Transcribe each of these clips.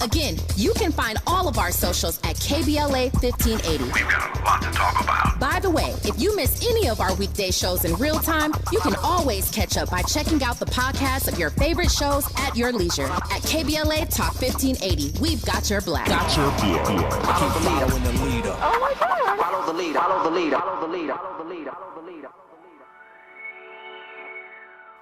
Again, you can find all of our socials at KBLA 1580. We've got a lot to talk about. By the way, if you miss any of our weekday shows in real time, you can always catch up by checking out the podcast of your favorite shows at your leisure. At KBLA Talk 1580, we've got your black. Follow the leader. Oh my God. Follow the leader. Follow the leader. Follow the leader. Follow the leader.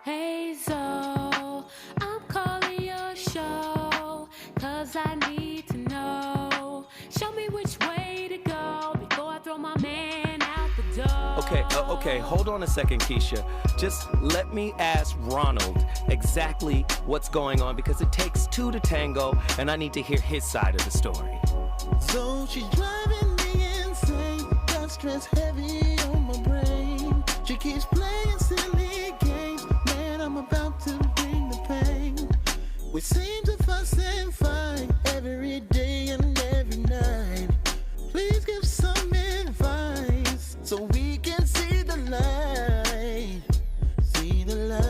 Hey Zoe, I'm calling your show, 'cause I need to know. Show me which way to go before I throw my man out the door. Okay, hold on a second, Keisha. Just let me ask Ronald exactly what's going on, because it takes two to tango, and I need to hear his side of the story. So she's driving me insane, got stress heavy on my brain. She keeps playing silly games, man, I'm about to bring the pain. We seem to fuss and fight every day and every night. Please give some advice so we can see the light, see the light.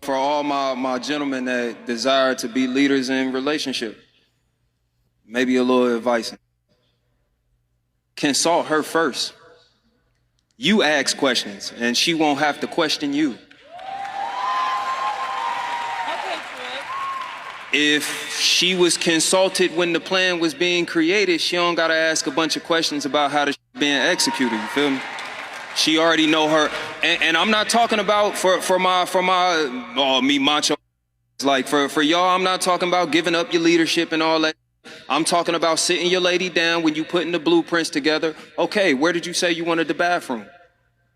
For all my gentlemen that desire to be leaders in relationship, maybe a little advice. Consult her first. You ask questions, and she won't have to question you. If she was consulted when the plan was being created, she don't gotta ask a bunch of questions about how the shit being executed, you feel me? She already know her, and I'm not talking about for my me macho, like for y'all, I'm not talking about giving up your leadership and all that. I'm talking about sitting your lady down when you putting the blueprints together. Okay, where did you say you wanted the bathroom?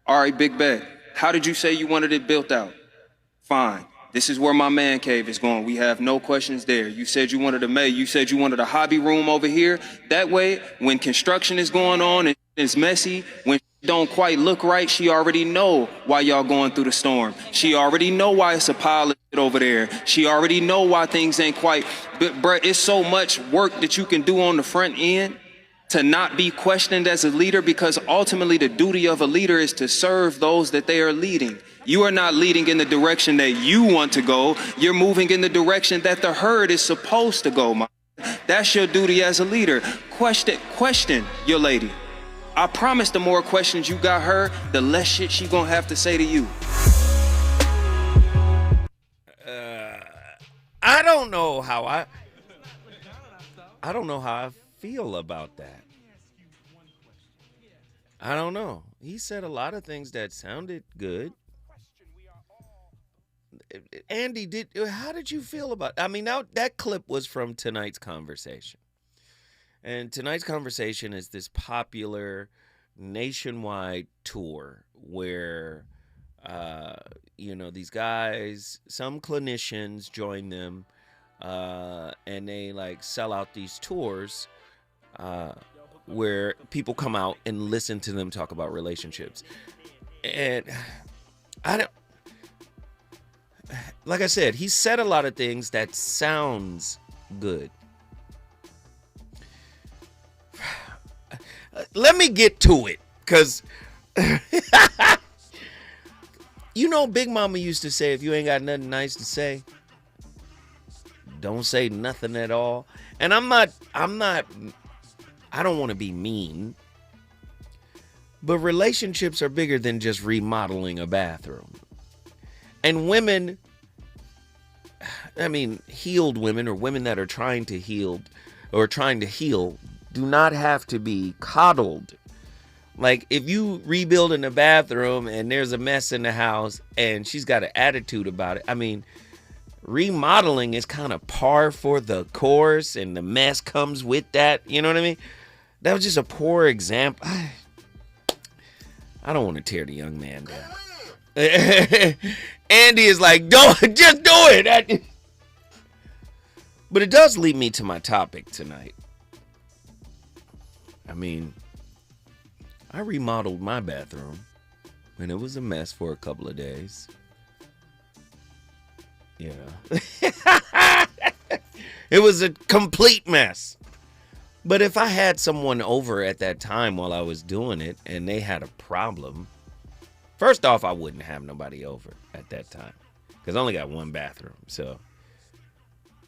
All right, big bet. How did you say you wanted it built out? Fine. This is where my man cave is going. We have no questions there. You said you wanted you said you wanted a hobby room over here. That way, when construction is going on and it's messy, when don't quite look right, she already know why y'all going through the storm. She already know why it's a pile of shit over there. She already know why things ain't quite, but bruh, it's so much work that you can do on the front end to not be questioned as a leader, because ultimately the duty of a leader is to serve those that they are leading. You are not leading in the direction that you want to go. You're moving in the direction that the herd is supposed to go. That's your duty as a leader. Question your lady. I promise the more questions you got her, the less shit she gonna have to say to you. I don't know how I feel about that. I don't know. He said a lot of things that sounded good. Andy, how did you feel about it? I mean, now that clip was from tonight's conversation. And tonight's conversation is this popular nationwide tour where, these guys, some clinicians join them, and they like sell out these tours where people come out and listen to them talk about relationships. And like I said, he said a lot of things that sounds good. Let me get to it, because you know, Big Mama used to say, if you ain't got nothing nice to say, don't say nothing at all. And I don't want to be mean, but relationships are bigger than just remodeling a bathroom. And women, I mean, healed women or women that are trying to heal, do not have to be coddled. Like, if you rebuilding a bathroom and there's a mess in the house and she's got an attitude about it, I mean, remodeling is kind of par for the course and the mess comes with that. You know what I mean? That was just a poor example. I don't want to tear the young man down. Andy is like, just do it. But it does lead me to my topic tonight. I mean, I remodeled my bathroom and it was a mess for a couple of days. Yeah. It was a complete mess. But if I had someone over at that time while I was doing it and they had a problem, first off, I wouldn't have nobody over at that time because I only got one bathroom. So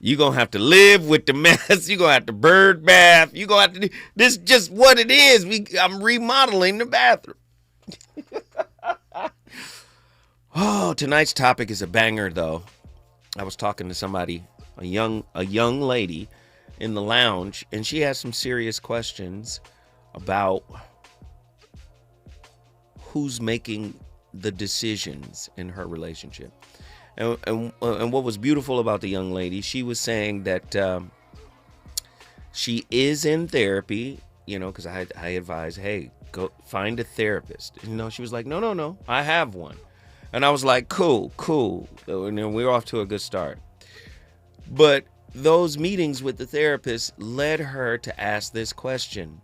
you're going to have to live with the mess. You're going to have to bird bath. You're going to have to do, this is just what it is. I'm remodeling the bathroom. Oh, tonight's topic is a banger, though. I was talking to somebody, a young lady in the lounge, and she has some serious questions about who's making the decisions in her relationship. And what was beautiful about the young lady, she was saying that she is in therapy, you know, because I advised, hey, go find a therapist. You know, she was like, no, I have one. And I was like, cool. And then we're off to a good start. But those meetings with the therapist led her to ask this question.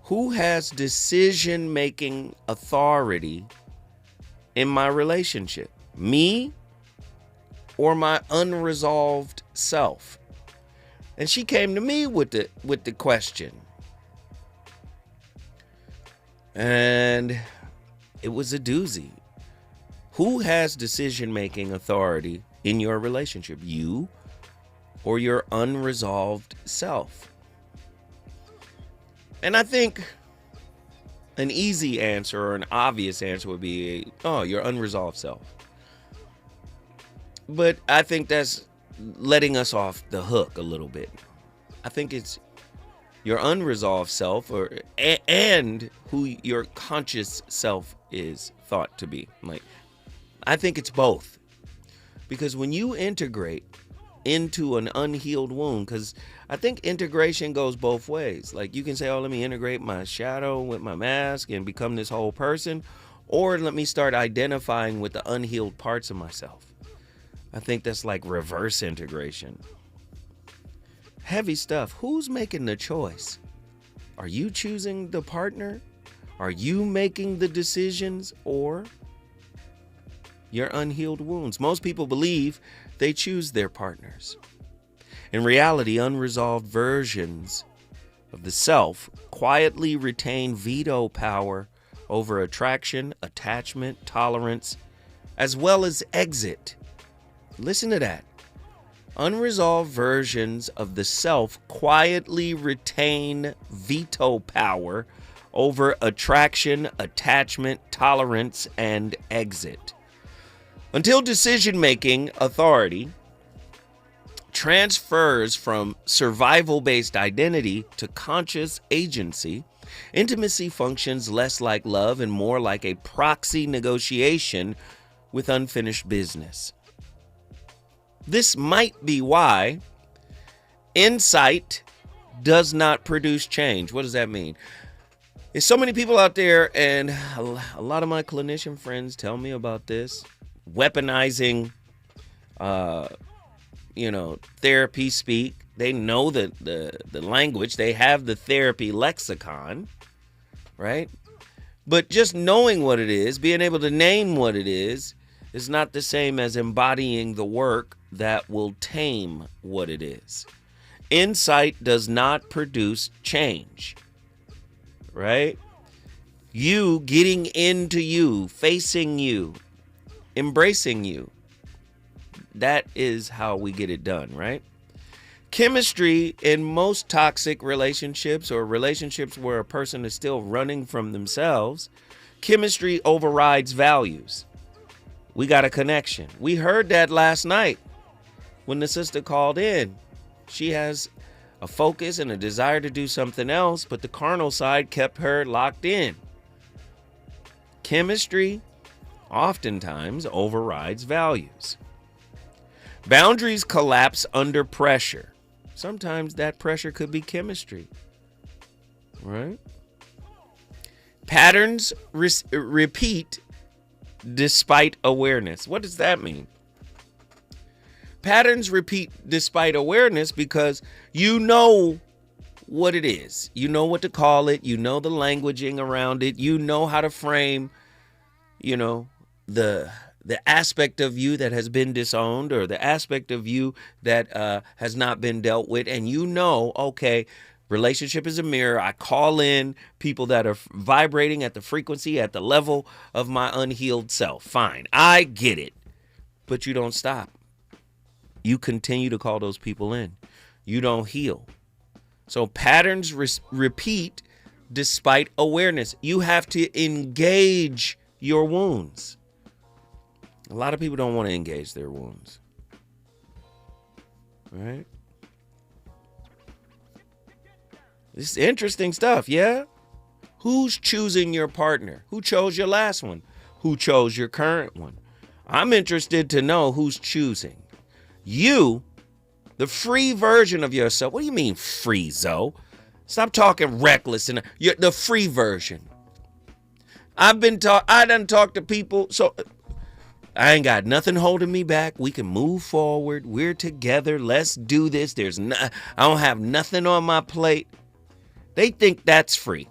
Who has decision-making authority in my relationship? Me or my unresolved self? And she came to me with the question. And it was a doozy. Who has decision-making authority in your relationship? You or your unresolved self? And I think an easy answer or an obvious answer would be, your unresolved self. But I think that's letting us off the hook a little bit. I think it's your unresolved self and who your conscious self is thought to be. Like, I think it's both. Because when you integrate into an unhealed wound, because I think integration goes both ways. Like, you can say, let me integrate my shadow with my mask and become this whole person, or let me start identifying with the unhealed parts of myself. I think that's like reverse integration. Heavy stuff. Who's making the choice? Are you choosing the partner? Are you making the decisions, or your unhealed wounds? Most people believe they choose their partners. In reality, unresolved versions of the self quietly retain veto power over attraction, attachment, tolerance, as well as exit. Listen to that. Unresolved versions of the self quietly retain veto power over attraction, attachment, tolerance, and exit. Until decision-making authority transfers from survival-based identity to conscious agency, intimacy functions less like love and more like a proxy negotiation with unfinished business. This might be why insight does not produce change. What does that mean? There's so many people out there, and a lot of my clinician friends tell me about this, weaponizing, therapy speak. They know the language. They have the therapy lexicon, right? But just knowing what it is, being able to name what it is is not the same as embodying the work that will tame what it is. Insight does not produce change, right? You getting into you, facing you, embracing you. That is how we get it done, right? Chemistry in most toxic relationships or relationships where a person is still running from themselves, chemistry overrides values. We got a connection. We heard that last night when the sister called in. She has a focus and a desire to do something else, but the carnal side kept her locked in. Chemistry oftentimes overrides values. Boundaries collapse under pressure. Sometimes that pressure could be chemistry, right? Patterns repeat despite awareness. What does that mean? Patterns repeat despite awareness because you know what it is. You know what to call it. You know the languaging around it. You know how to frame, the aspect of you that has been disowned or the aspect of you that has not been dealt with. And okay, relationship is a mirror. I call in people that are vibrating at the frequency, at the level of my unhealed self. Fine, I get it. But you don't stop. You continue to call those people in. You don't heal. So patterns repeat despite awareness. You have to engage your wounds. A lot of people don't want to engage their wounds. Right? This is interesting stuff, yeah? Who's choosing your partner? Who chose your last one? Who chose your current one? I'm interested to know who's choosing. You, the free version of yourself. What do you mean free, Zoe? Stop talking reckless. And you're the free version. I done talked to people, so I ain't got nothing holding me back. We can move forward. We're together. Let's do this. I don't have nothing on my plate. They think that's free.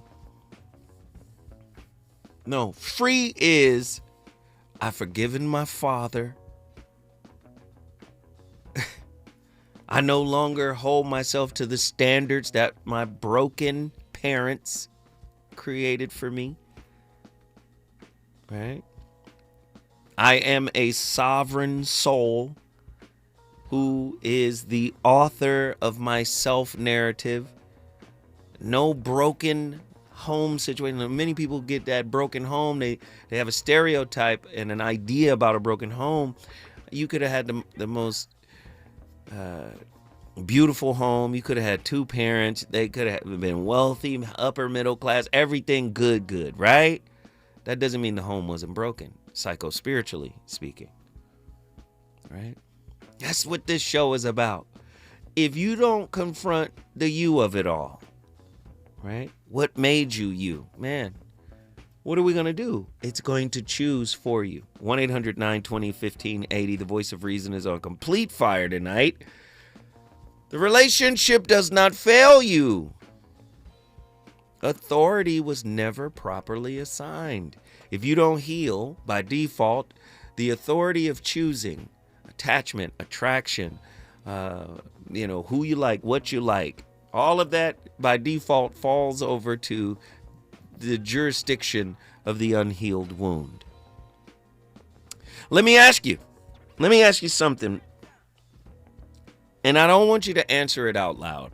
No, free is I've forgiven my father. I no longer hold myself to the standards that my broken parents created for me. Right? I am a sovereign soul who is the author of my self-narrative. No broken home situation. Many people get that broken home. They have a stereotype and an idea about a broken home. You could have had the most beautiful home. You could have had two parents. They could have been wealthy, upper middle class, everything good, right? That doesn't mean the home wasn't broken, psycho-spiritually speaking, right? That's what this show is about. If you don't confront the you of it all, right? What made you, man? What are we going to do? It's going to choose for you. 1-800-920-1580. The voice of reason is on complete fire tonight. The relationship does not fail you. Authority was never properly assigned. If you don't heal, by default, the authority of choosing, attachment, attraction, who you like, what you like, all of that by default falls over to the jurisdiction of the unhealed wound. Let me ask you something, and I don't want you to answer it out loud.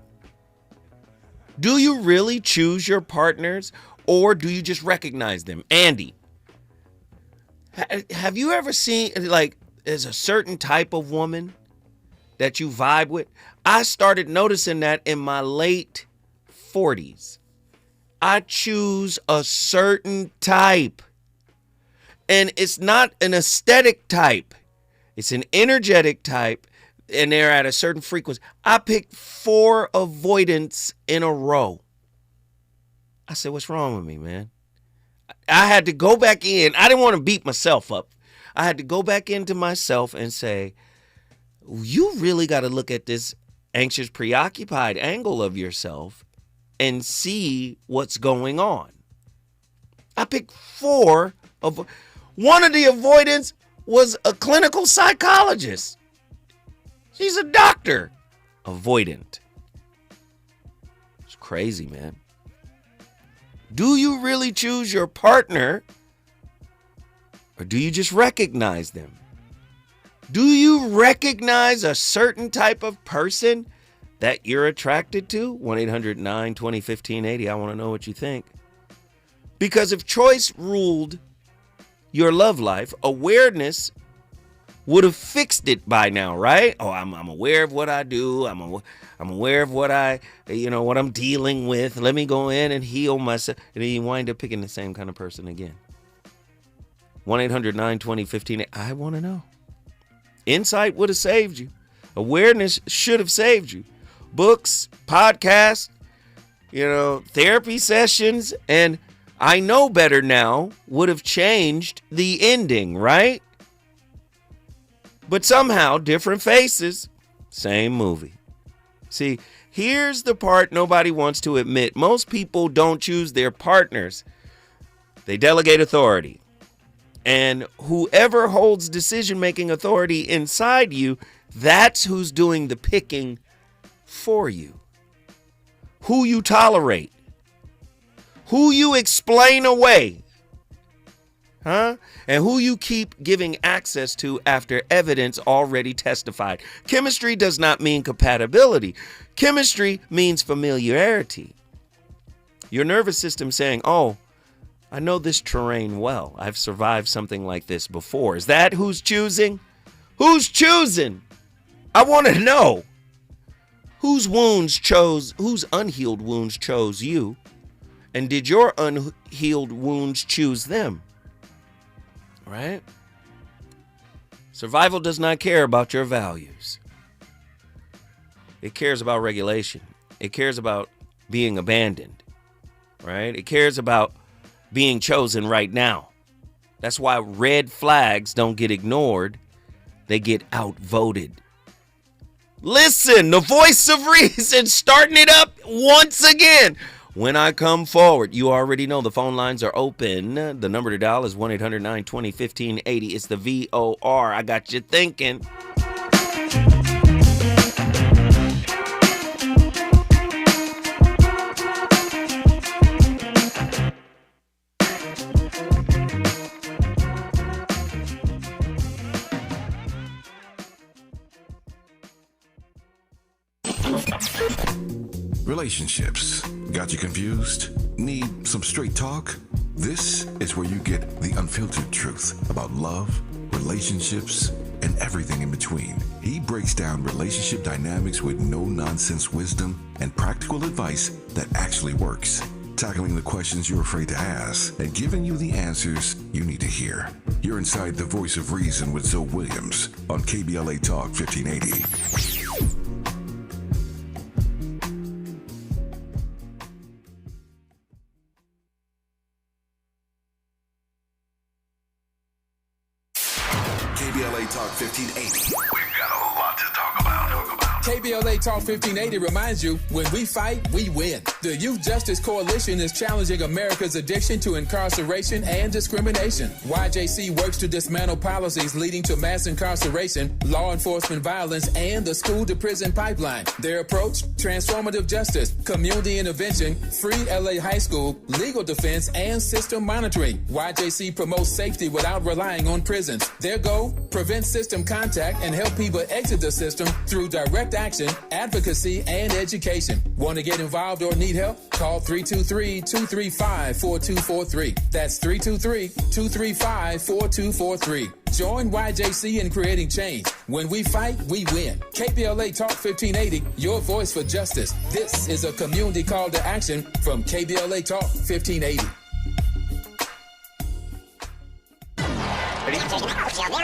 Do you really choose your partners, or do you just recognize them? Andy, have you ever seen, there's a certain type of woman that you vibe with? I started noticing that in my late 40s. I choose a certain type. And it's not an aesthetic type. It's an energetic type. And they're at a certain frequency. I picked 4 avoidants in a row. I said, what's wrong with me, man? I had to go back in. I didn't want to beat myself up. I had to go back into myself and say, you really got to look at this anxious, preoccupied angle of yourself and see what's going on. I picked 4 of one of the avoidants was a clinical psychologist. She's a doctor. Avoidant. It's crazy, man. Do you really choose your partner, or do you just recognize them? Do you recognize a certain type of person that you're attracted to? 1-800-920-1580. I want to know what you think. Because if choice ruled your love life, awareness would have fixed it by now, right? Oh, I'm aware of what I do. I'm aware of what what I'm dealing with. Let me go in and heal myself. And then you wind up picking the same kind of person again. 1-800-920-1580. I want to know. Insight would have saved you. Awareness should have saved you. Books, podcasts, therapy sessions, and I know better now would have changed the ending, right? But somehow, different faces, same movie. See, here's the part nobody wants to admit. Most people don't choose their partners. They delegate authority. And whoever holds decision-making authority inside you, that's who's doing the picking for you. Who you tolerate. Who you explain away. And who you keep giving access to after evidence already testified. Chemistry does not mean compatibility. Chemistry means familiarity. Your nervous system saying, oh, I know this terrain well. I've survived something like this before. Is that who's choosing? Who's choosing? I want to know. Whose unhealed wounds chose you? And did your unhealed wounds choose them? Right? Survival does not care about your values. It cares about regulation. It cares about being abandoned. Right? It cares about being chosen right now. That's why red flags don't get ignored. They get outvoted. Listen, the voice of reason starting it up once again. When I come forward, you already know the phone lines are open. The number to dial is 1-800-920-1580. It's the VOR. I got you thinking. Relationships. Got you confused? Need some straight talk? This is where you get the unfiltered truth about love, relationships, and everything in between. He breaks down relationship dynamics with no-nonsense wisdom and practical advice that actually works. Tackling the questions you're afraid to ask and giving you the answers you need to hear. You're inside the voice of reason with Zoe Williams on KBLA Talk 1580. KBLA Talk 1580. We've got a lot to talk about. KBLA Talk 1580 reminds you, when we fight, we win. The Youth Justice Coalition is challenging America's addiction to incarceration and discrimination. YJC works to dismantle policies leading to mass incarceration, law enforcement violence, and the school-to-prison pipeline. Their approach, transformative justice, community intervention, free LA high school, legal defense, and system monitoring. YJC promotes safety without relying on prisons. Their goal, prevent system contact and help people exit the system through direct action, advocacy, and education. Want to get involved or need help? Call 323-235-4243. That's 323-235-4243. Join YJC in creating change. When we fight, we win. KBLA Talk 1580, your voice for justice. This is a community call to action from KBLA Talk 1580.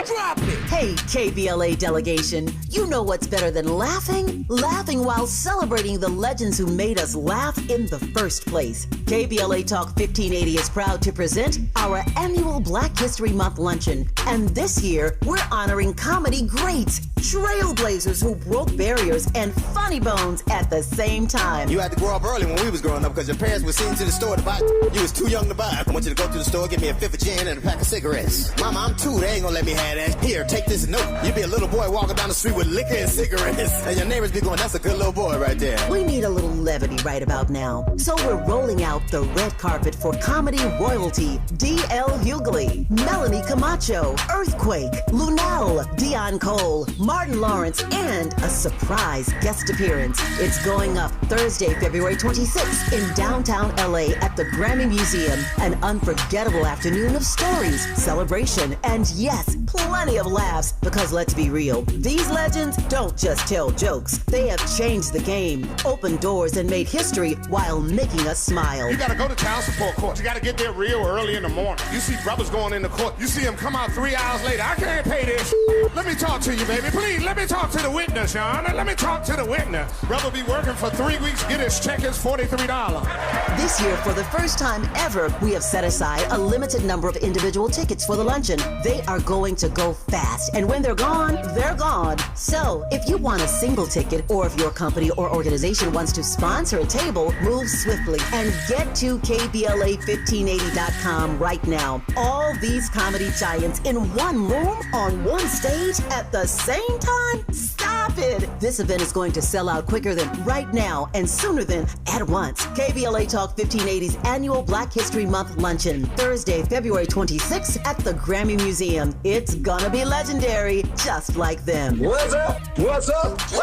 Drop it. Hey, KBLA delegation, you know what's better than laughing? Laughing while celebrating the legends who made us laugh in the first place. KBLA Talk 1580 is proud to present our annual Black History Month luncheon. And this year, we're honoring comedy greats, trailblazers who broke barriers, and funny bones at the same time. You had to grow up early when we was growing up because your parents would send you to the store to buy. You was too young to buy. I want you to go to the store, get me a fifth of gin and a pack of cigarettes. Mama, I'm 2. They ain't gonna let me have that. Here, take this note. You be a little boy walking down the street with liquor and cigarettes. And your neighbors be going, that's a good little boy right there. We need a little levity right about now. So we're rolling out the red carpet for comedy royalty. D.L. Hughley, Melanie Camacho, Earthquake, Lunel, Dion Cole, Martin Lawrence, and a surprise guest appearance. It's going up Thursday, February 26th in downtown LA at the Grammy Museum. An unforgettable afternoon of stories, celebration, and yes, plenty of laughs. Because let's be real, these legends don't just tell jokes. They have changed the game, opened doors, and made history while making us smile. You gotta go to child support court. You gotta get there real early in the morning. You see brothers going into court. You see them come out 3 hours later. I can't pay this. Let me talk to you, baby. Please, let me talk to the witness, Your Honor. Let me talk to the witness. Brother be working for 3 weeks, get his check is $43. This year, for the first time ever, we have set aside a limited number of individual tickets for the luncheon. They are going to go fast, and when they're gone, they're gone. So, if you want a single ticket, or if your company or organization wants to sponsor a table, move swiftly and get to KBLA1580.com right now. All these comedy giants in one room, on one stage, at the same time? Stop it! This event is going to sell out quicker than right now and sooner than at once. KBLA Talk 1580's annual Black History Month luncheon, Thursday, February 26th at the Grammy Museum. It's gonna be legendary, just like them. What's up? What's up? What's up?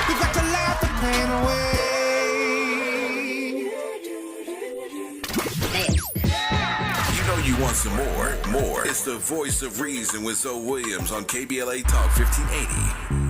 You got to laugh the pain away. You know you want some more. More. It's the voice of reason with Zoe Williams on KBLA Talk 1580.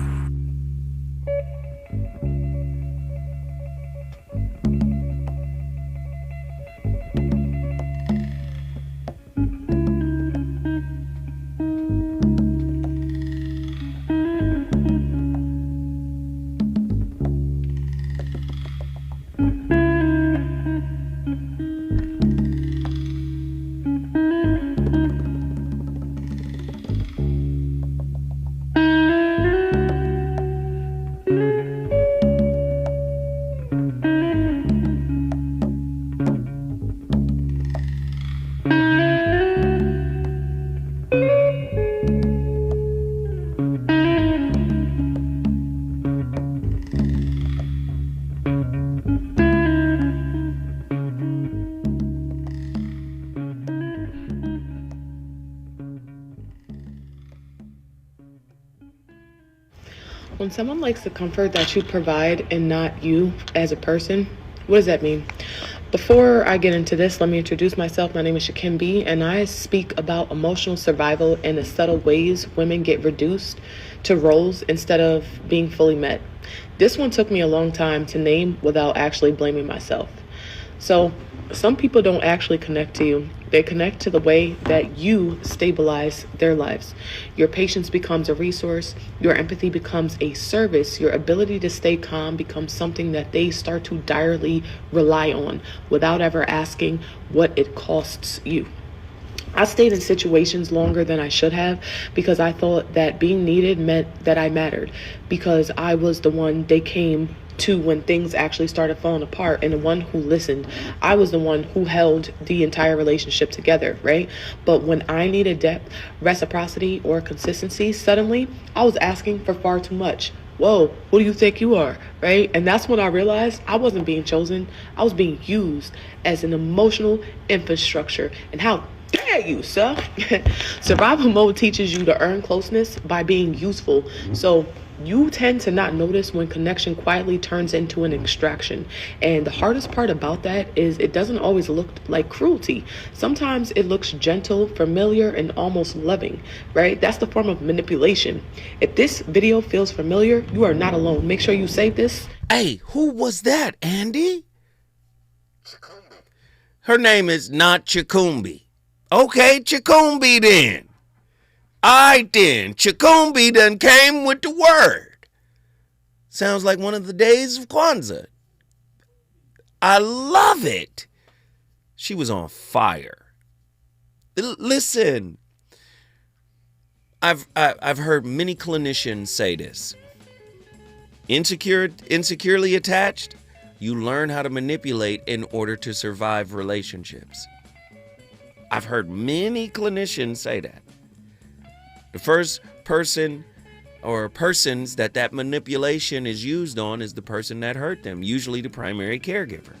When someone likes the comfort that you provide and not you as a person, what does that mean? Before I get into this, let me introduce myself. My name is Shakim B, and I speak about emotional survival and the subtle ways women get reduced to roles instead of being fully met. This one took me a long time to name without actually blaming myself. So some people don't actually connect to you. They connect to the way that you stabilize their lives. Your patience becomes a resource. Your empathy becomes a service. Your ability to stay calm becomes something that they start to direly rely on without ever asking what it costs you. I stayed in situations longer than I should have because I thought that being needed meant that I mattered, because I was the one they came to when things actually started falling apart, and the one who listened. I was the one who held the entire relationship together, right? But when I needed depth, reciprocity, or consistency, suddenly I was asking for far too much. Whoa, who do you think you are, right? And that's when I realized I wasn't being chosen. I was being used as an emotional infrastructure. And how dare you, sir? Survival mode teaches you to earn closeness by being useful. So you tend to not notice when connection quietly turns into an extraction. And the hardest part about that is it doesn't always look like cruelty. Sometimes it looks gentle, familiar, and almost loving, right? That's the form of manipulation. If this video feels familiar, you are not alone. Make sure you save this. Hey, who was that, Andy? Her name is not Chikumbi. Okay, Chikumbi then. I then, Chakumbi done came with the word. Sounds like one of the days of Kwanzaa. I love it. She was on fire. Listen, I've heard many clinicians say this. Insecurely attached, you learn how to manipulate in order to survive relationships. I've heard many clinicians say that. The first person or persons that manipulation is used on is the person that hurt them, usually the primary caregiver.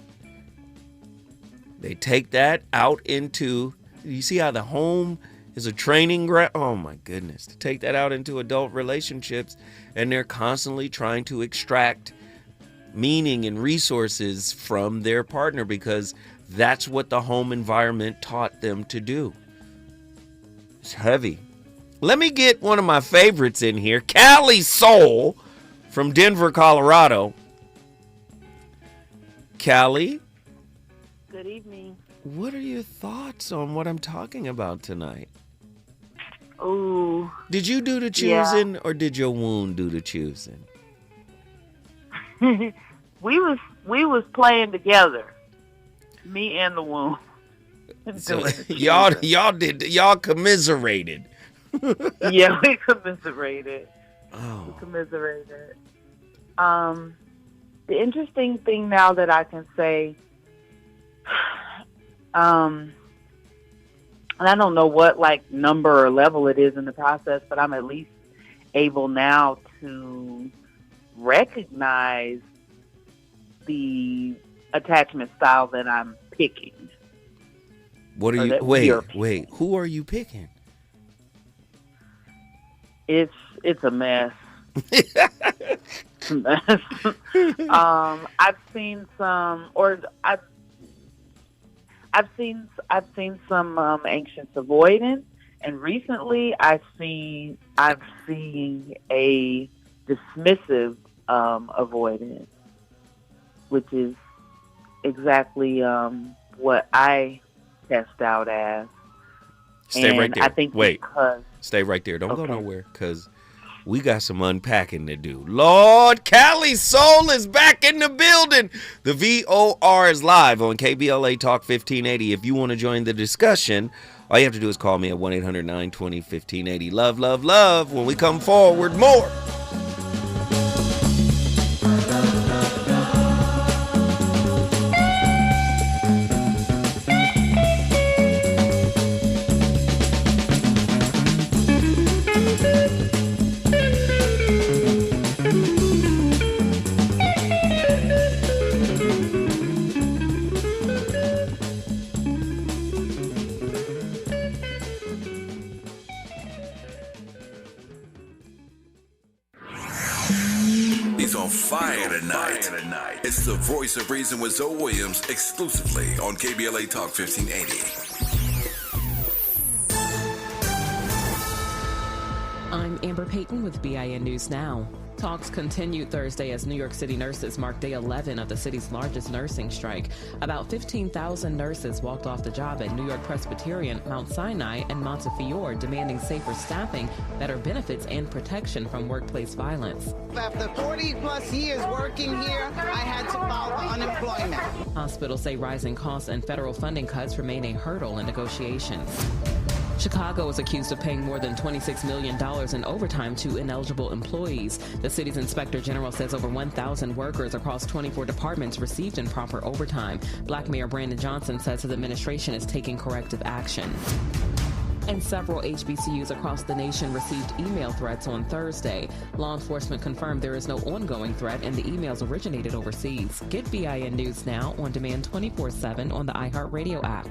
They take that out into, you see how the home is a training ground? Oh my goodness. To take that out into adult relationships, and they're constantly trying to extract meaning and resources from their partner because that's what the home environment taught them to do. It's heavy. Let me get one of my favorites in here, Cali Soul from Denver, Colorado. Cali? Good evening. What are your thoughts on what I'm talking about tonight? Ooh. Did you do the choosing or did your wound do the choosing? we was playing together. Me and the wound. So y'all commiserated. Yeah, we commiserated. Oh. We commiserated. The interesting thing now that I can say, and I don't know what like number or level it is in the process, but I'm at least able now to recognize the attachment style that I'm picking. What are you? Wait. Who are you picking? It's a mess. It's a mess. I've seen some, or I've seen some anxious avoidance, and recently I've seen a dismissive avoidance, which is exactly what I test out as. Stay right there. I think stay right there. Don't go nowhere, because we got some unpacking to do. Lord, Cali Soul is back in the building. The VOR is live on KBLA Talk 1580. If you want to join the discussion, all you have to do is call me at 1-800-920-1580. Love, love, love. When we come forward, more. He's on fire tonight. It's the Voice of Reason with Zoe Williams, exclusively on KBLA Talk 1580. I'm Amber Payton with BIN News Now. Talks continued Thursday as New York City nurses marked day 11 of the city's largest nursing strike. About 15,000 nurses walked off the job at New York Presbyterian, Mount Sinai, and Montefiore, demanding safer staffing, better benefits, and protection from workplace violence. After 40 plus years working here, I had to file for unemployment. Hospitals say rising costs and federal funding cuts remain a hurdle in negotiations. Chicago is accused of paying more than $26 million in overtime to ineligible employees. The city's inspector general says over 1,000 workers across 24 departments received improper overtime. Black Mayor Brandon Johnson says his administration is taking corrective action. And several HBCUs across the nation received email threats on Thursday. Law enforcement confirmed there is no ongoing threat and the emails originated overseas. Get BIN News Now on demand 24/7 on the iHeartRadio app.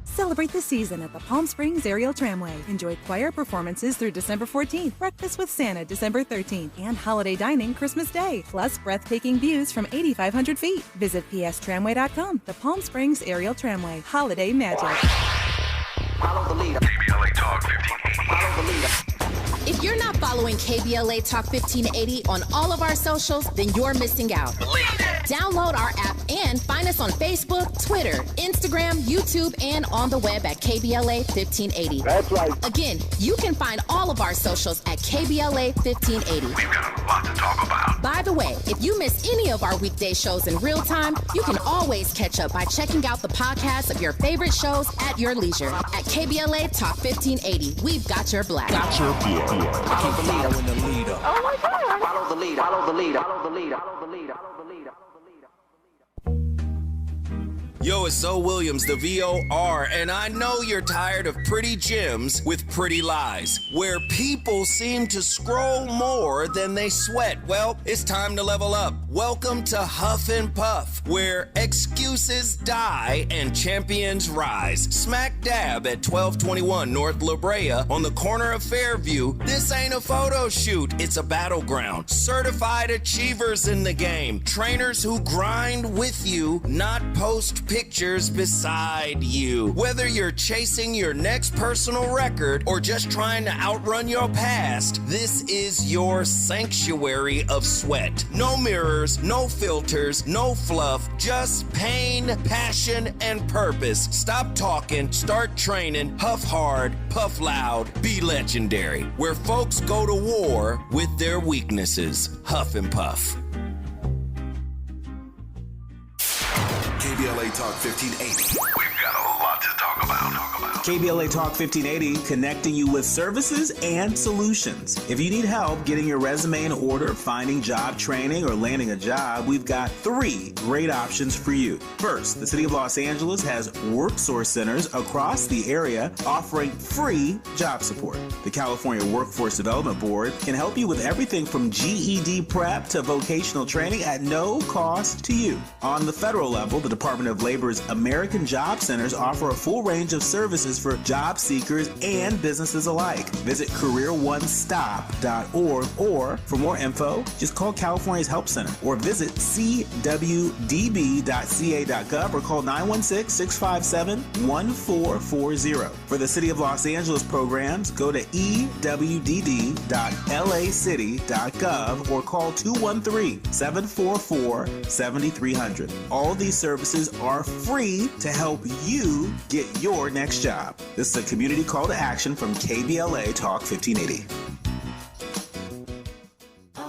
Celebrate the season at the Palm Springs Aerial Tramway. Enjoy choir performances through December 14th, breakfast with Santa December 13th, and holiday dining Christmas Day, plus breathtaking views from 8,500 feet. Visit pstramway.com. The Palm Springs Aerial Tramway. Holiday magic. Follow the leader. KBLA Talk 1580. Follow the leader. If you're not following KBLA Talk 1580 on all of our socials, then you're missing out. Believe it. Download our app and find us on Facebook, Twitter, Instagram, YouTube, and on the web at KBLA 1580. That's right. Again, you can find all of our socials at KBLA 1580. We've got a lot to talk about. By the way, if you miss any of our weekday shows in real time, you can always catch up by checking out the podcasts of your favorite shows at your leisure. At KBLA Talk 1580, we've got your black. Got your black. Follow the leader. Following the leader. Oh my God. Follow the leader. Follow the leader. Follow the leader. Follow the leader. Yo, it's Zoe Williams, the VOR, and I know you're tired of pretty gems with pretty lies, where people seem to scroll more than they sweat. Well, it's time to level up. Welcome to Huff and Puff, where excuses die and champions rise. Smack dab at 1221 North La Brea on the corner of Fairview. This ain't a photo shoot, it's a battleground. Certified achievers in the game. Trainers who grind with you, not post pictures beside you. Whether you're chasing your next personal record or just trying to outrun your past, this is your sanctuary of sweat. No mirrors, no filters, no fluff, just pain, passion, and purpose. Stop talking, start training, huff hard, puff loud, be legendary. Where folks go to war with their weaknesses. Huff and Puff. KBLA Talk 1580. We've got a lot to talk about. KBLA Talk 1580, connecting you with services and solutions. If you need help getting your resume in order, finding job training, or landing a job, we've got 3 great options for you. First, the City of Los Angeles has WorkSource centers across the area offering free job support. The California Workforce Development Board can help you with everything from GED prep to vocational training at no cost to you. On the federal level, the Department of Labor's American Job Centers offer a full range of services for job seekers and businesses alike. Visit careeronestop.org, or for more info, just call California's Help Center or visit cwdb.ca.gov or call 916-657-1440. For the City of Los Angeles programs, go to ewd.lacity.gov or call 213-744-7300. All these services are free to help you get your next job. This is a community call to action from KBLA Talk 1580.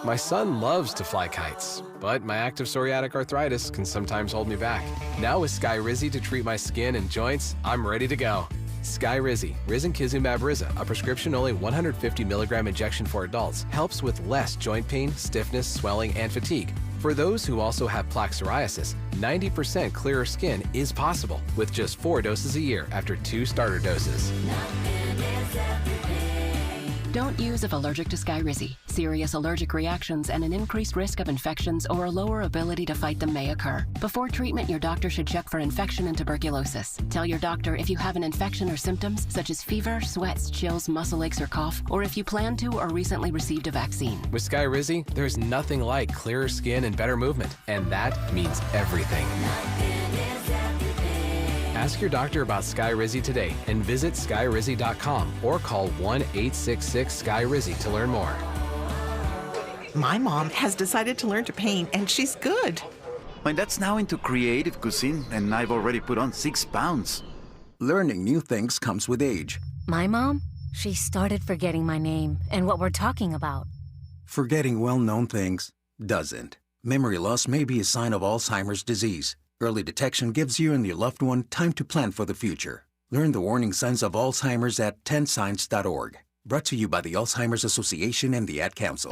My son loves to fly kites, but my active psoriatic arthritis can sometimes hold me back. Now with Skyrizi to treat my skin and joints, I'm ready to go. Skyrizi, risankizumab Riza, a prescription-only 150 milligram injection for adults, helps with less joint pain, stiffness, swelling, and fatigue. For those who also have plaque psoriasis, 90% clearer skin is possible with just 4 doses a year after 2 starter doses. Don't use if allergic to Skyrizi. Serious allergic reactions and an increased risk of infections or a lower ability to fight them may occur. Before treatment, your doctor should check for infection and tuberculosis. Tell your doctor if you have an infection or symptoms such as fever, sweats, chills, muscle aches, or cough, or if you plan to or recently received a vaccine. With Skyrizi, there's nothing like clearer skin and better movement, and that means everything. Ask your doctor about Skyrizi today and visit skyrizi.com or call 1-866-SKYRIZI to learn more. My mom has decided to learn to paint, and she's good. My dad's now into creative cuisine, and I've already put on 6 pounds. Learning new things comes with age. My mom, she started forgetting my name and what we're talking about. Forgetting well-known things doesn't. Memory loss may be a sign of Alzheimer's disease. Early detection gives you and your loved one time to plan for the future. Learn the warning signs of Alzheimer's at 10signs.org. Brought to you by the Alzheimer's Association and the Ad Council.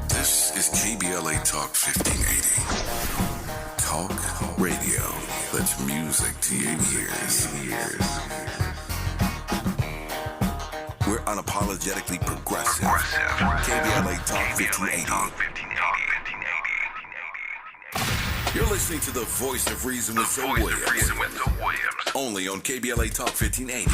This is KBLA Talk 1580. Talk radio that's music to your ears. We're unapologetically progressive. KBLA Talk 1580. You're listening to the voice of reason with Zoe Williams. Only on KBLA Talk 1580.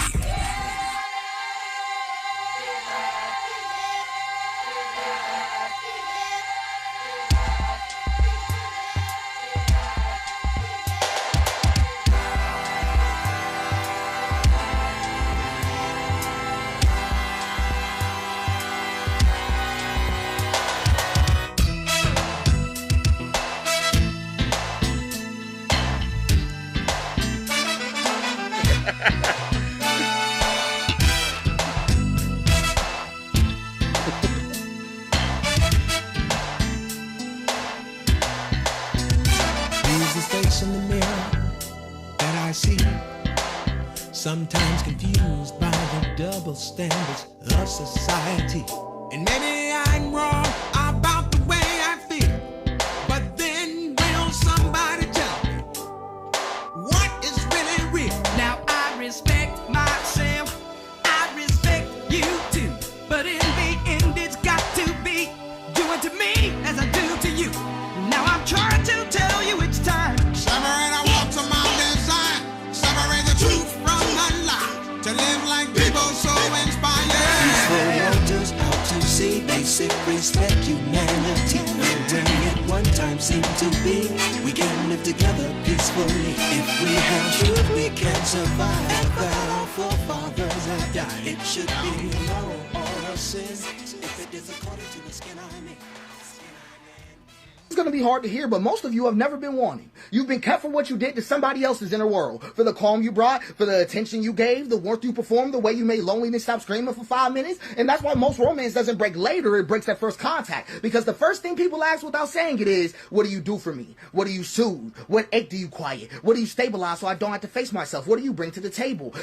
Use the face in the mirror that I see. Sometimes confused by the double standards of society. And maybe I'm wrong about the way I feel. But then will somebody tell me what is really real? Now I respect myself. I respect you too. But in the end it's got to be doing to me as I do to you. Now I'm trying to tell you it's time. Separate I walk to mountain side. Separate the truth from the lie. To live like people so inspired. Peaceful waters out to sea. Basic respect, humanity. When we at one time seem to be. We can live together peacefully. If we have truth, we can survive. That our forefathers have died. It should be no or a sin. If it is according to the skin I make. It's going to be hard to hear, but most of you have never been wanting. You've been kept for what you did to somebody else's inner world, for the calm you brought, for the attention you gave, the warmth you performed, the way you made loneliness stop screaming for 5 minutes. And that's why most romance doesn't break later, it breaks at first contact. Because the first thing people ask without saying it is, what do you do for me? What do you soothe? What ache do you quiet? What do you stabilize so I don't have to face myself? What do you bring to the table?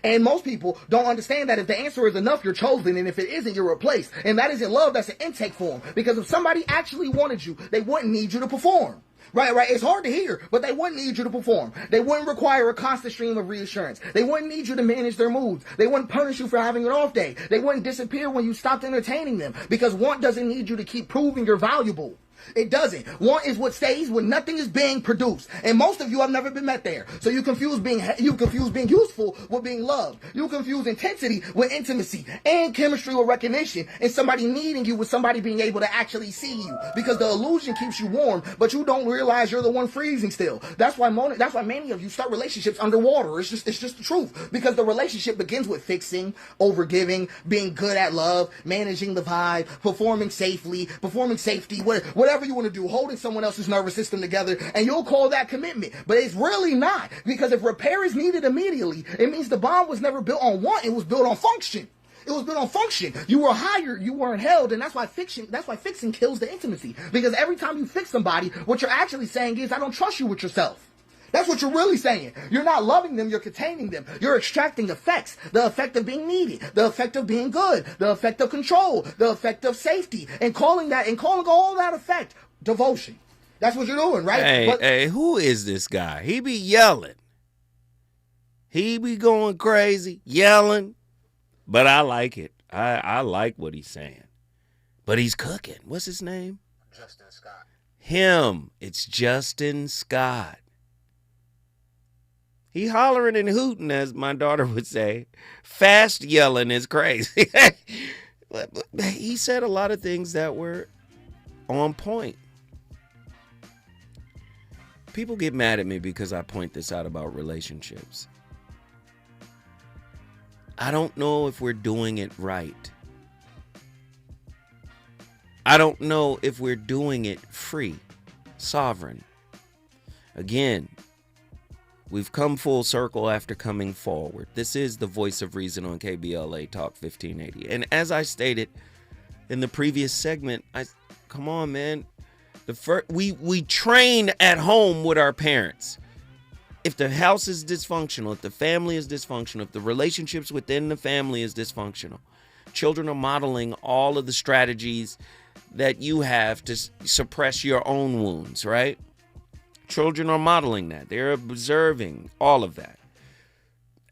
And most people don't understand that if the answer is enough, you're chosen, and if it isn't, you're replaced. And that isn't love, that's an intake form. Because if somebody actually wanted you, they wouldn't need you to perform. Right. It's hard to hear, but they wouldn't need you to perform. They wouldn't require a constant stream of reassurance. They wouldn't need you to manage their moods. They wouldn't punish you for having an off day. They wouldn't disappear when you stopped entertaining them, because want doesn't need you to keep proving you're valuable. It doesn't. Want is what stays when nothing is being produced. And most of you have never been met there. So you confuse being useful with being loved. You confuse intensity with intimacy, and chemistry with recognition, and somebody needing you with somebody being able to actually see you. Because the illusion keeps you warm, but you don't realize you're the one freezing still. That's why many of you start relationships underwater. It's just the truth. Because the relationship begins with fixing, overgiving, being good at love, managing the vibe, performing safety, whatever you want to do, holding someone else's nervous system together, and you'll call that commitment. But it's really not, because if repair is needed immediately, it means the bond was never built on want, it was built on function. It was built on function. You were hired, you weren't held, and that's why fixing kills the intimacy. Because every time you fix somebody, what you're actually saying is, I don't trust you with yourself. That's what you're really saying. You're not loving them, you're containing them. You're extracting effects. The effect of being needed, the effect of being good, the effect of control, the effect of safety, and calling all that effect devotion. That's what you're doing, right? Hey, who is this guy? He be yelling. He be going crazy, yelling. But I like it. I like what he's saying. But he's cooking. What's his name? Justin Scott. Him. It's Justin Scott. He hollering and hooting, as my daughter would say. Fast yelling is crazy. He said a lot of things that were on point. People get mad at me because I point this out about relationships. I don't know if we're doing it right. I don't know if we're doing it free, sovereign. Again, we've come full circle after coming forward. This is the voice of reason on KBLA Talk 1580. And as I stated in the previous segment, come on, man. We train at home with our parents. If the house is dysfunctional, if the family is dysfunctional, if the relationships within the family is dysfunctional, children are modeling all of the strategies that you have to suppress your own wounds, right? Children are modeling that. They're observing all of that.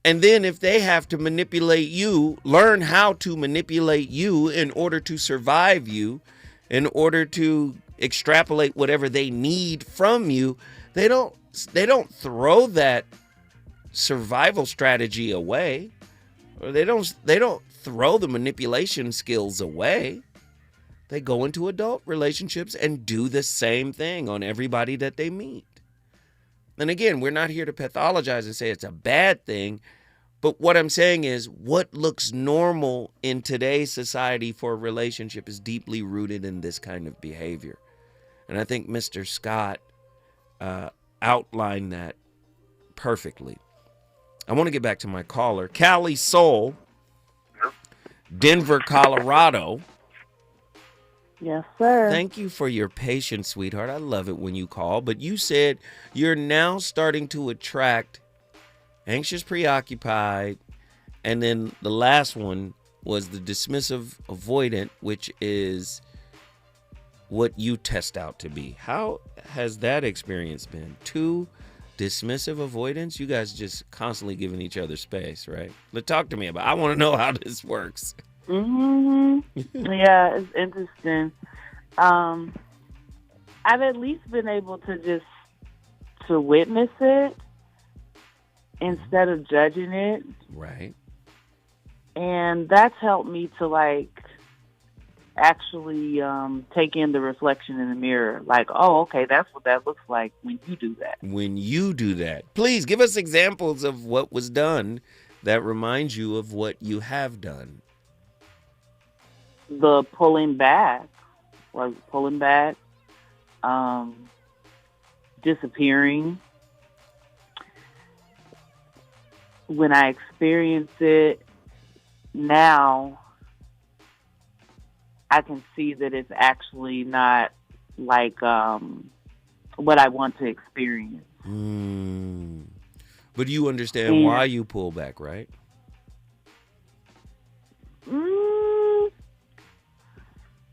And then if they have to manipulate you, learn how to manipulate you in order to survive you, in order to extrapolate whatever they need from you, they don't throw that survival strategy away, or they don't throw the manipulation skills away. They go into adult relationships and do the same thing on everybody that they meet. And again, we're not here to pathologize and say it's a bad thing, but what I'm saying is what looks normal in today's society for a relationship is deeply rooted in this kind of behavior. And I think Mr. Scott outlined that perfectly. I want to get back to my caller, Cali Soul, Denver, Colorado. Yes, sir. Thank you for your patience, sweetheart. I love it when you call. But you said you're now starting to attract anxious, preoccupied, and then the last one was the dismissive, avoidant, which is what you test out to be. How has that experience been? 2 dismissive avoidance? You guys just constantly giving each other space, right? Talk to me about it. I want to know how this works. Yeah, it's interesting. I've at least been able to witness it instead of judging it. Right. And that's helped me to actually take in the reflection in the mirror. Oh, okay, that's what that looks like when you do that. When you do that. Please give us examples of what was done that reminds you of what you have done. The pulling back, disappearing. When I experience it now, I can see that it's actually not what I want to experience. But you understand why you pull back, right?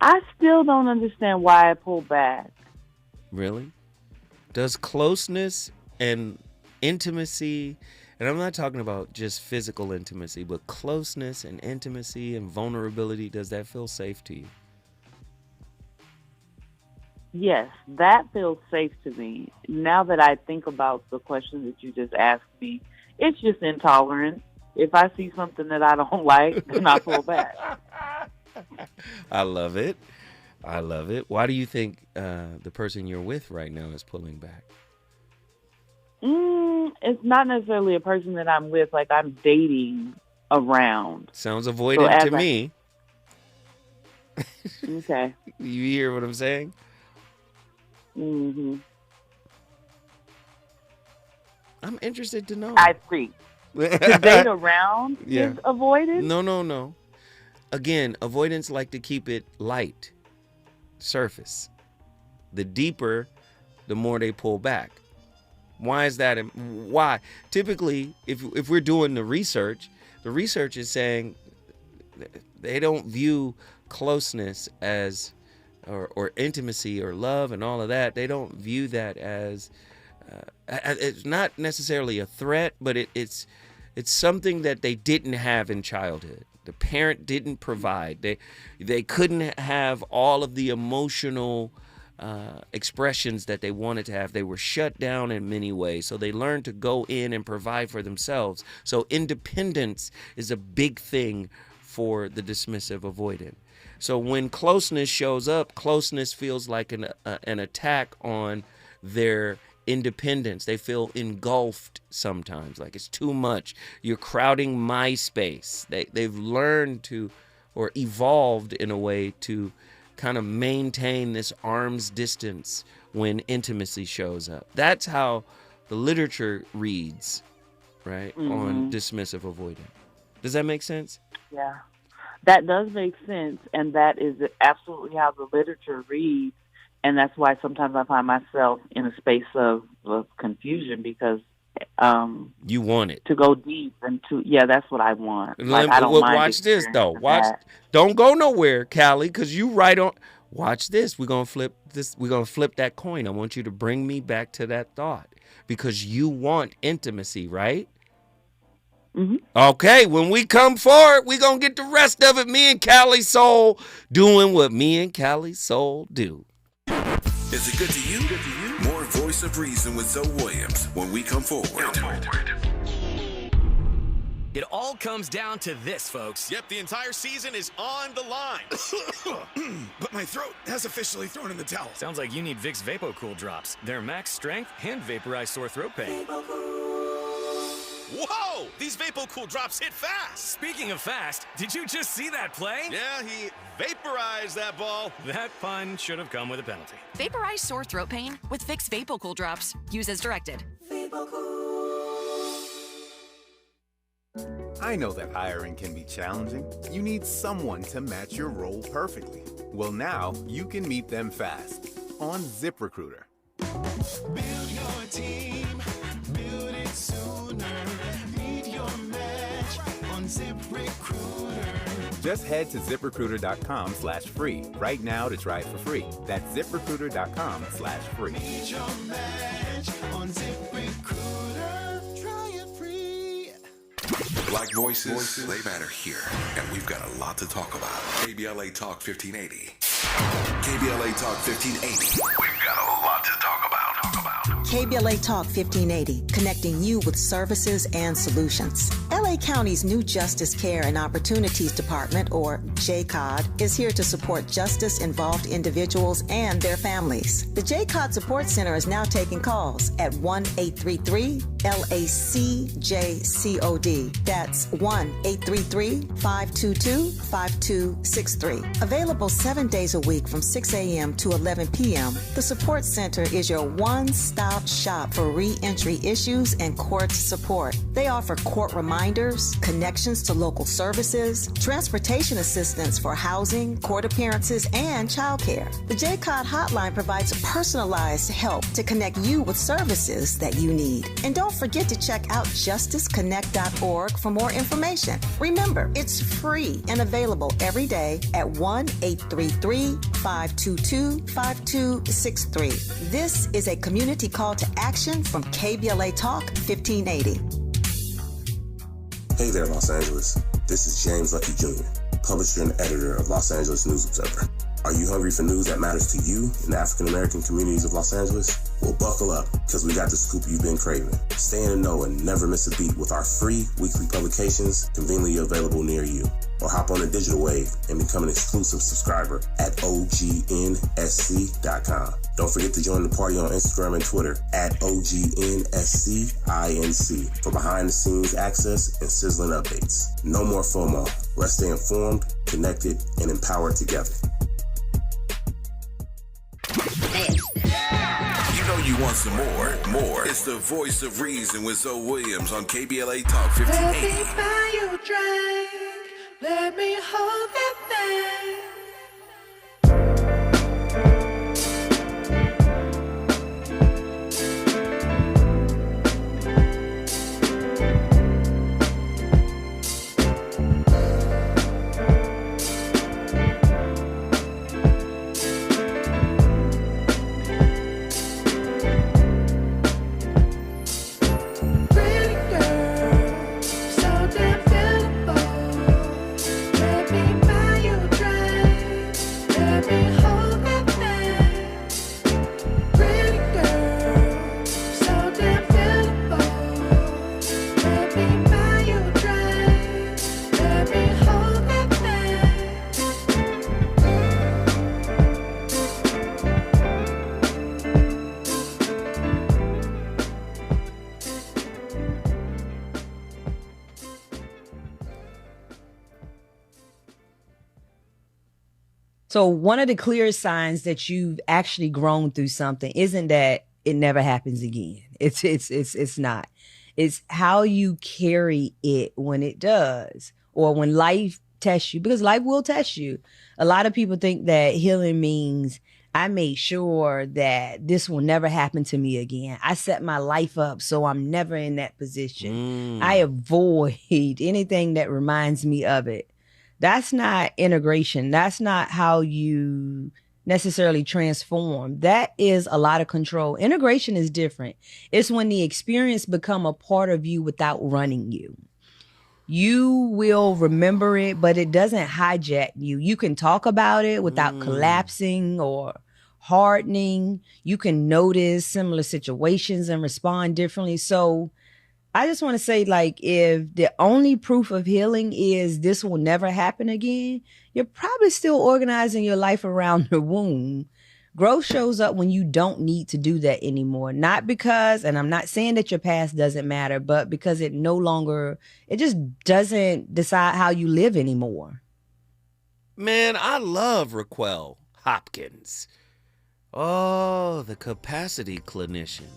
I still don't understand why I pull back. Really? Does closeness and intimacy, and I'm not talking about just physical intimacy, but closeness and intimacy and vulnerability, does that feel safe to you? Yes, that feels safe to me. Now that I think about the question that you just asked me, it's just intolerance. If I see something that I don't like, then I pull back. I love it. I love it. Why do you think the person you're with right now is pulling back? It's not necessarily a person that I'm with, I'm dating around. Sounds avoidant to me. Okay. You hear what I'm saying? Mm-hmm. I'm interested to know. I see. To date around is avoidance? No. Again, avoidants like to keep it light, surface. The deeper, the more they pull back. Why is that? Why? Typically, if we're doing the research is saying they don't view closeness as, or intimacy or love and all of that. They don't view that as, it's not necessarily a threat, but it's something that they didn't have in childhood. The parent didn't provide. They couldn't have all of the emotional expressions that they wanted to have. They were shut down in many ways. So they learned to go in and provide for themselves. So independence is a big thing for the dismissive avoidant. So when closeness shows up, closeness feels like an attack on their independence. They feel engulfed sometimes, like it's too much. You're crowding my space. They've learned to, or evolved in a way to kind of maintain this arm's distance when intimacy shows up. That's how the literature reads, right, on dismissive avoidant. Does that make sense? Yeah, that does make sense, and that is absolutely how the literature reads. And that's why sometimes I find myself in a space of confusion because you want it to go deep and that's what I want. I don't mind. Watch this though. Don't go nowhere, Callie, because you right on. Watch this. We're gonna flip this. We're gonna flip that coin. I want you to bring me back to that thought because you want intimacy, right? Mm-hmm. Okay, when we come forward, we're gonna get the rest of it. Me and Callie Soul doing what me and Callie Soul do. Is it good to you? More Voice of Reason with Zoe Williams when we come forward. It all comes down to this, folks. Yep, the entire season is on the line. But my throat has officially thrown in the towel. Sounds like you need Vicks VapoCool drops. They're max strength and vaporize sore throat pain. Whoa! These VapoCool drops hit fast! Speaking of fast, did you just see that play? Yeah, he vaporized that ball. That pun should have come with a penalty. Vaporize sore throat pain with Vicks VapoCool drops. Use as directed. I know that hiring can be challenging. You need someone to match your role perfectly. Well, now you can meet them fast on ZipRecruiter. Build your team, build it sooner. Meet your match on ZipRecruiter. Just head to ZipRecruiter.com/free right now to try it for free. That's ZipRecruiter.com/free. Meet your match on ZipRecruiter. Try it free. Black voices, they matter here, and we've got a lot to talk about. KBLA Talk 1580. KBLA Talk 1580. We've got a lot to talk about. KBLA Talk 1580, connecting you with services and solutions. LA County's new Justice Care and Opportunities Department, or JCOD, is here to support justice-involved individuals and their families. The JCOD Support Center is now taking calls at 1-833-LACJCOD. That's 1-833-522-5263. Available 7 days a week from 6 a.m. to 11 p.m., the Support Center is your one-stop shop for re-entry issues and court support. They offer court reminders, connections to local services, transportation assistance for housing, court appearances, and childcare. The JCOD hotline provides personalized help to connect you with services that you need. And don't forget to check out justiceconnect.org for more information. Remember, it's free and available every day at 1-833-522-5263. This is a community call to action from KBLA Talk 1580. Hey there, Los Angeles. This is James Lucky Jr., publisher and editor of Los Angeles News Observer. Are you hungry for news that matters to you in the African-American communities of Los Angeles? Well, buckle up, because we got the scoop you've been craving. Stay in the know and never miss a beat with our free weekly publications conveniently available near you. Or hop on the digital wave and become an exclusive subscriber at OGNSC.com. Don't forget to join the party on Instagram and Twitter at OGNSCINC for behind-the-scenes access and sizzling updates. No more FOMO. Let's stay informed, connected, and empowered together. You know you want some more. It's the voice of reason with Zoe Williams on KBLA Talk 1580. Let me buy you a drink. Let me hold that thing. So one of the clear signs that you've actually grown through something isn't that it never happens again. It's not. It's how you carry it when it does, or when life tests you, because life will test you. A lot of people think that healing means I made sure that this will never happen to me again. I set my life up so I'm never in that position. I avoid anything that reminds me of it. That's not integration. That's not how you necessarily transform. That is a lot of control. Integration is different. It's when the experience become a part of you without running you. You will remember it, but it doesn't hijack you. You can talk about it without collapsing or hardening. You can notice similar situations and respond differently. So I just want to say, like, if the only proof of healing is this will never happen again, you're probably still organizing your life around the wound. Growth shows up when you don't need to do that anymore. Not because, and I'm not saying that your past doesn't matter, but because it just doesn't decide how you live anymore. Man, I love Raquel Hopkins. Oh, the capacity clinician.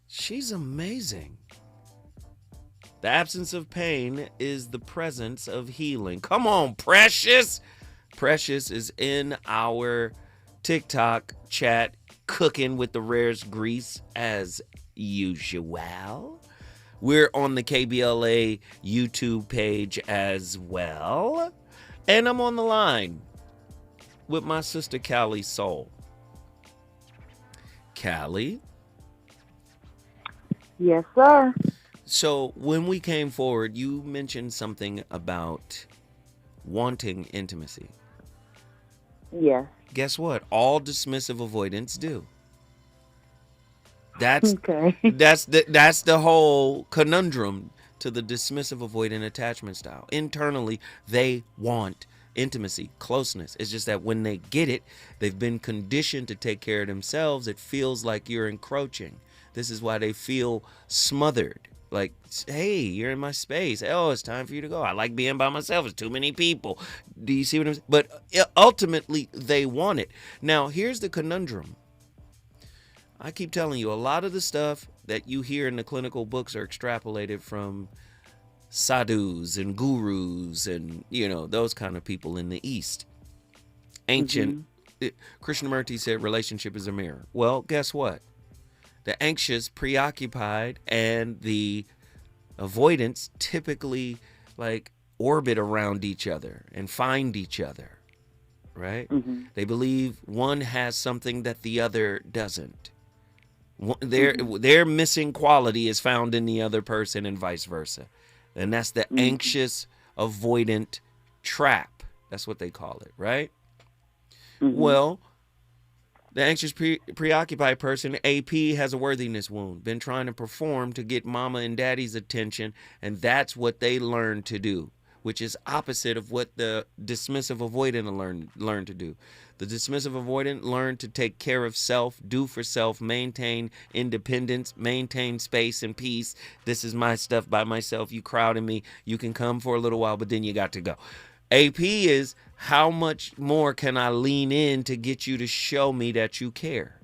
She's amazing. The absence of pain is the presence of healing. Come on, Precious. Precious is in our TikTok chat, cooking with the rarest grease as usual. We're on the KBLA YouTube page as well. And I'm on the line with my sister Callie Soul. Callie? Yes, sir. So when we came forward, you mentioned something about wanting intimacy. Yes. Guess what? All dismissive avoidants do. That's okay. that's the whole conundrum to the dismissive avoidant attachment style. Internally, they want intimacy, closeness. It's just that when they get it, they've been conditioned to take care of themselves. It feels like you're encroaching. This is why they feel smothered. Like, hey, you're in my space. Oh, it's time for you to go. I like being by myself. It's too many people. Do you see what I'm saying? But ultimately, they want it. Now, here's the conundrum. I keep telling you, a lot of the stuff that you hear in the clinical books are extrapolated from sadhus and gurus and, those kind of people in the East. Ancient. Krishnamurti said relationship is a mirror. Well, guess what? The anxious, preoccupied, and the avoidants typically orbit around each other and find each other, right? They believe one has something that the other doesn't. Their missing quality is found in the other person and vice versa. And that's the anxious avoidant trap. That's what they call it, right? Well, the anxious preoccupied person, AP, has a worthiness wound. Been trying to perform to get mama and daddy's attention, and that's what they learn to do, which is opposite of what the dismissive avoidant learn to do. The dismissive avoidant learn to take care of self, do for self, maintain independence, maintain space and peace. This is my stuff by myself. You crowding me. You can come for a little while, but then you got to go. AP is, how much more can I lean in to get you to show me that you care?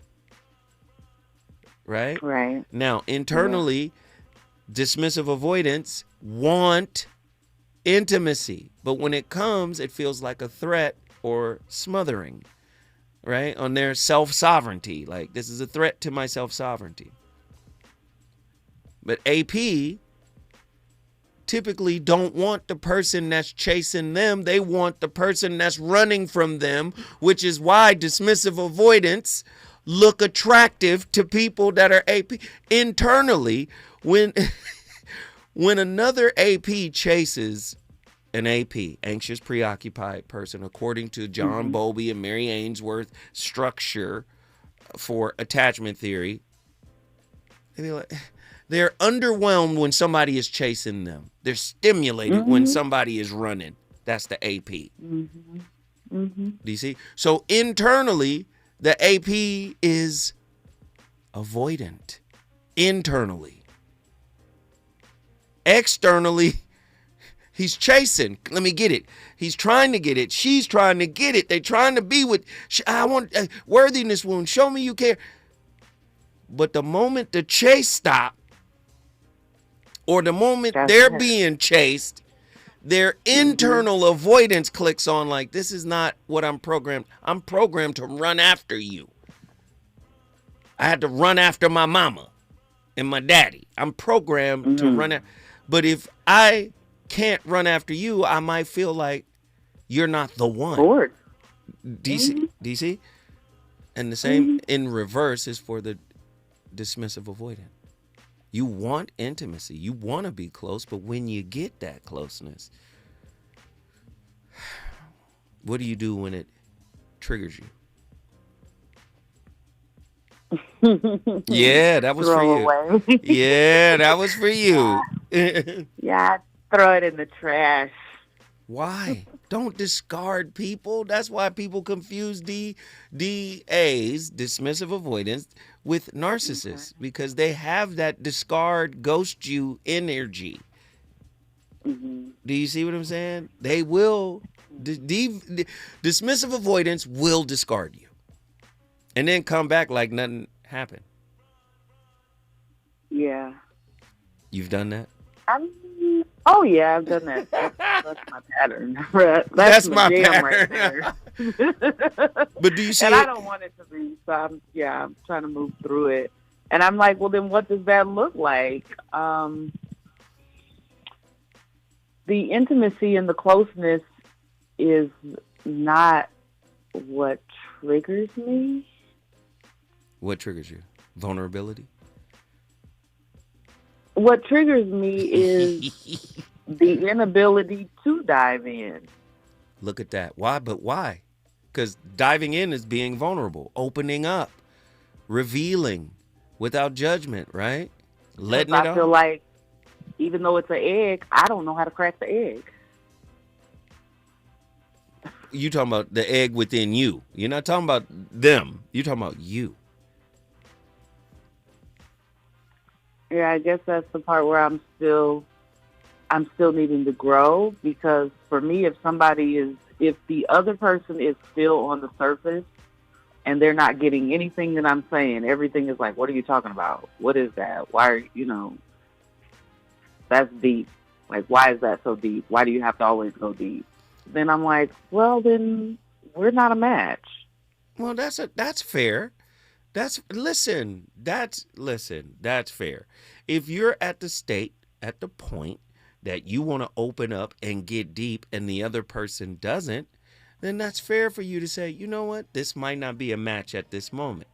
Right? Right. Now, internally, dismissive avoidants want intimacy. But when it comes, it feels like a threat or smothering, right? On their self-sovereignty. Like, this is a threat to my self-sovereignty. But AP typically don't want the person that's chasing them. They want the person that's running from them, which is why dismissive avoidants look attractive to people that are AP. Internally, when another AP chases an AP, anxious, preoccupied person, according to John Bowlby and Mary Ainsworth structure for attachment theory, they're underwhelmed when somebody is chasing them. They're stimulated when somebody is running. That's the AP. Do you see? So internally, the AP is avoidant. Internally. Externally, he's chasing. Let me get it. He's trying to get it. She's trying to get it. They're trying to be with. I want worthiness wound. Show me you care. But the moment the chase stops, or the moment they're being chased, their internal avoidance clicks on like, this is not what I'm programmed. I'm programmed to run after you. I had to run after my mama and my daddy. I'm programmed to run after. But if I can't run after you, I might feel like you're not the one. Bored. DC? And the same in reverse is for the dismissive avoidant. You want intimacy. You want to be close, but when you get that closeness, what do you do when it triggers you? Yeah, that was for you. Away. Yeah, that was for you. Yeah, throw it in the trash. Why? Don't discard people. That's why people confuse DAs, dismissive avoidance, with narcissists, because they have that discard, ghost you energy. Do you see what I'm saying? They will, dismissive avoidance will discard you and then come back like nothing happened. Yeah. You've done that? Oh yeah, I've done that. That's my pattern. That's my jam pattern. Right there. But do you see and it? I don't want it to be. So I'm trying to move through it. And I'm like, well, then what does that look like? The intimacy and the closeness is not what triggers me. What triggers you? Vulnerability? What triggers me is the inability to dive in. Look at that. Why? But why? Because diving in is being vulnerable, opening up, revealing without judgment, right? Letting it out. I feel like even though it's an egg, I don't know how to crack the egg. You talking about the egg within you. You're not talking about them. You're talking about you. Yeah, I guess that's the part where I'm still needing to grow, because for me, if the other person is still on the surface and they're not getting anything that I'm saying, everything is like, what are you talking about? What is that? Why are that's deep. Like, why is that so deep? Why do you have to always go deep? Then I'm like, well, then we're not a match. Well, that's fair. That's fair. If you're at the point that you want to open up and get deep and the other person doesn't, then that's fair for you to say, you know what, this might not be a match at this moment.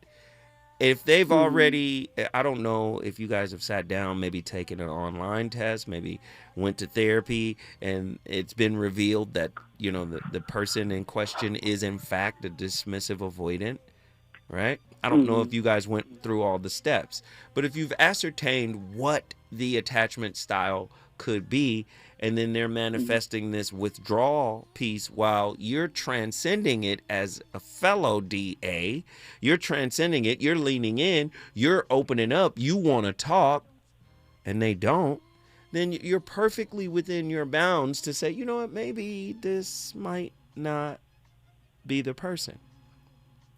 If they've already, I don't know if you guys have sat down, maybe taken an online test, maybe went to therapy, and it's been revealed that, the person in question is in fact a dismissive avoidant, right? I don't know if you guys went through all the steps, but if you've ascertained what the attachment style could be, and then they're manifesting this withdrawal piece while you're transcending it as a fellow DA, you're transcending it, you're leaning in, you're opening up, you want to talk, and they don't, then you're perfectly within your bounds to say, you know what, maybe this might not be the person.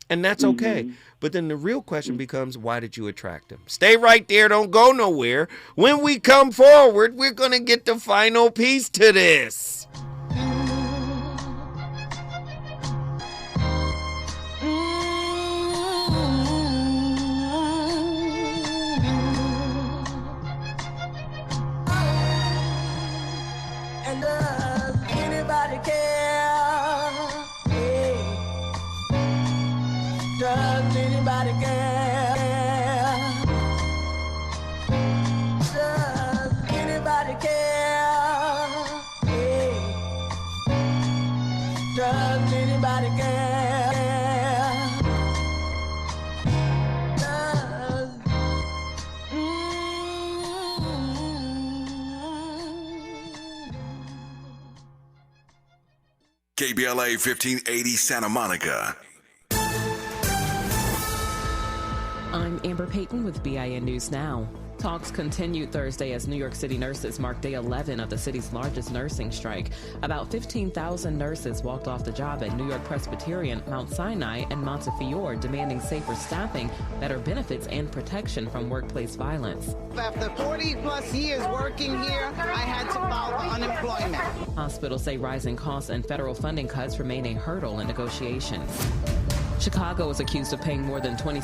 And that's okay. But then the real question becomes, why did you attract him? Stay right there. Don't go nowhere. When we come forward, we're going to get the final piece to this. And does anybody care? Does anybody care? Does anybody care? Does anybody care? Does KBLA 1580 Santa Monica. I'm Amber Payton with BIN News Now. Talks continued Thursday as New York City nurses marked day 11 of the city's largest nursing strike. About 15,000 nurses walked off the job at New York Presbyterian, Mount Sinai, and Montefiore, demanding safer staffing, better benefits, and protection from workplace violence. After 40 plus years working here, I had to file for unemployment. Hospitals say rising costs and federal funding cuts remain a hurdle in negotiations. Chicago is accused of paying more than $26